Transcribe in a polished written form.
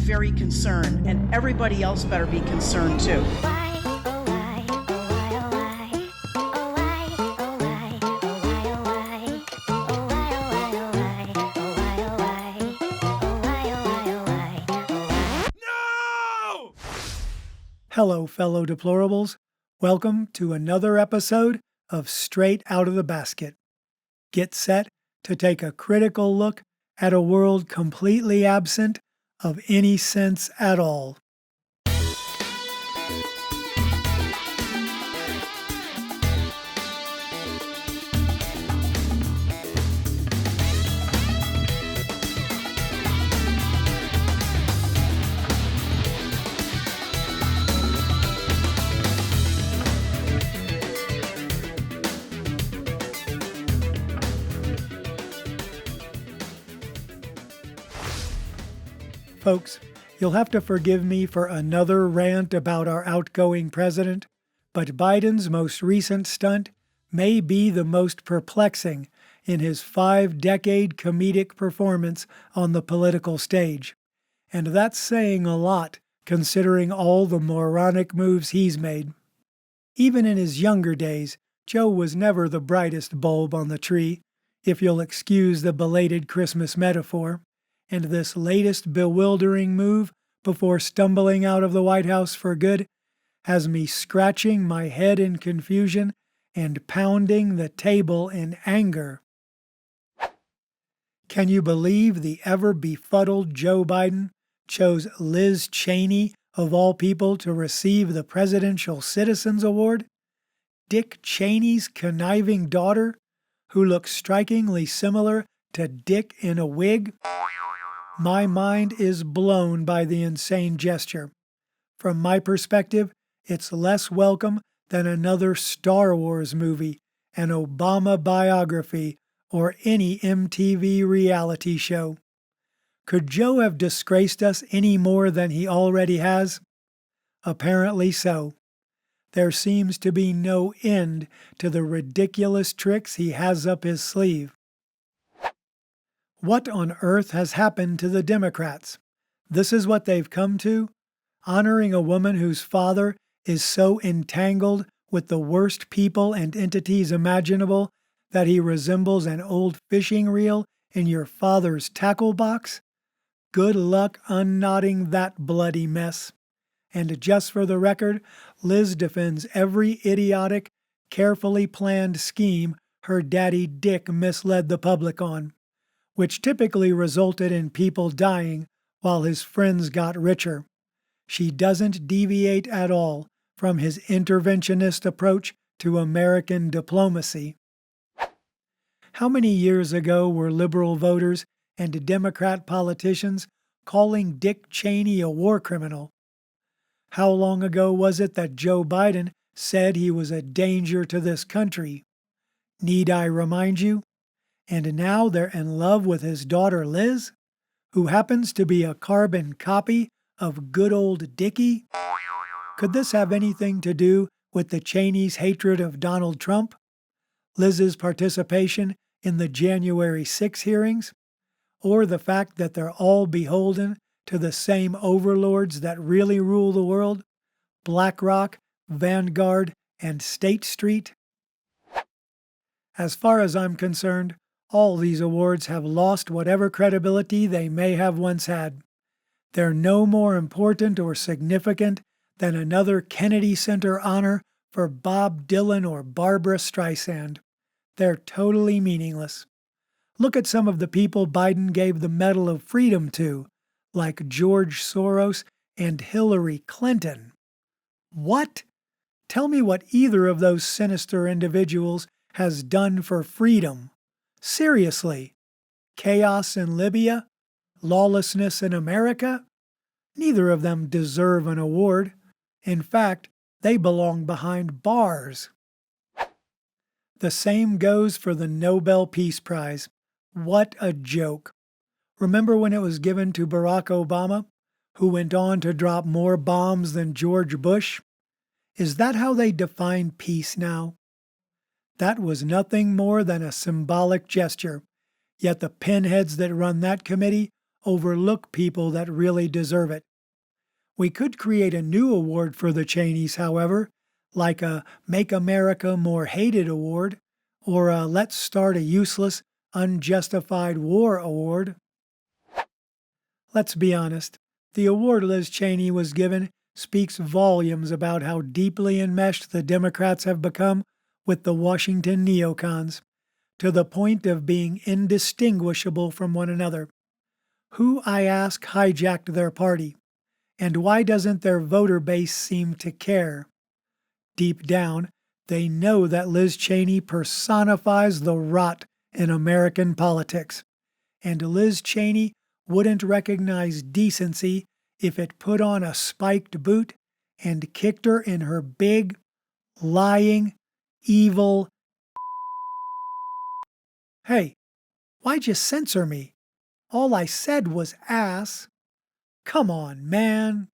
very concerned, and everybody else better be concerned too. Hello, fellow deplorables. Welcome to another episode of Straight Out of the Basket. Get set to take a critical look at a world completely absent of any sense at all. Folks, you'll have to forgive me for another rant about our outgoing president, but Biden's most recent stunt may be the most perplexing in his 5-decade comedic performance on the political stage. And that's saying a lot, considering all the moronic moves he's made. Even in his younger days, Joe was never the brightest bulb on the tree, if you'll excuse the belated Christmas metaphor. And this latest bewildering move before stumbling out of the White House for good has me scratching my head in confusion and pounding the table in anger. Can you believe the ever-befuddled Joe Biden chose Liz Cheney, of all people, to receive the Presidential Citizens Award? Dick Cheney's conniving daughter, who looks strikingly similar to Dick in a wig? My mind is blown by the insane gesture. From my perspective, it's less welcome than another Star Wars movie, an Obama biography, or any MTV reality show. Could Joe have disgraced us any more than he already has? Apparently so. There seems to be no end to the ridiculous tricks he has up his sleeve. What on earth has happened to the Democrats? This is what they've come to? Honoring a woman whose father is so entangled with the worst people and entities imaginable that he resembles an old fishing reel in your father's tackle box? Good luck unknotting that bloody mess. And just for the record, Liz defends every idiotic, carefully planned scheme her daddy Dick misled the public on, which typically resulted in people dying while his friends got richer. She doesn't deviate at all from his interventionist approach to American diplomacy. How many years ago were liberal voters and Democrat politicians calling Dick Cheney a war criminal? How long ago was it that Joe Biden said he was a danger to this country? Need I remind you? And now they're in love with his daughter Liz, who happens to be a carbon copy of good old Dickie? Could this have anything to do with the Cheneys' hatred of Donald Trump? Liz's participation in the January 6 hearings? Or the fact that they're all beholden to the same overlords that really rule the world? BlackRock, Vanguard, and State Street? As far as I'm concerned, all these awards have lost whatever credibility they may have once had. They're no more important or significant than another Kennedy Center honor for Bob Dylan or Barbra Streisand. They're totally meaningless. Look at some of the people Biden gave the Medal of Freedom to, like George Soros and Hillary Clinton. What? Tell me what either of those sinister individuals has done for freedom. Seriously, chaos in Libya? Lawlessness in America? Neither of them deserve an award. In fact, they belong behind bars. The same goes for the Nobel Peace Prize. What a joke. Remember when it was given to Barack Obama, who went on to drop more bombs than George Bush? Is that how they define peace now? That was nothing more than a symbolic gesture, yet the pinheads that run that committee overlook people that really deserve it. We could create a new award for the Cheneys, however, like a Make America More Hated award or a Let's Start a Useless, Unjustified War award. Let's be honest, the award Liz Cheney was given speaks volumes about how deeply enmeshed the Democrats have become with the Washington neocons, to the point of being indistinguishable from one another. Who, I ask, hijacked their party? And why doesn't their voter base seem to care? Deep down, they know that Liz Cheney personifies the rot in American politics, and Liz Cheney wouldn't recognize decency if it put on a spiked boot and kicked her in her big, lying, evil. Hey, why'd you censor me? All I said was ass. Come on, man.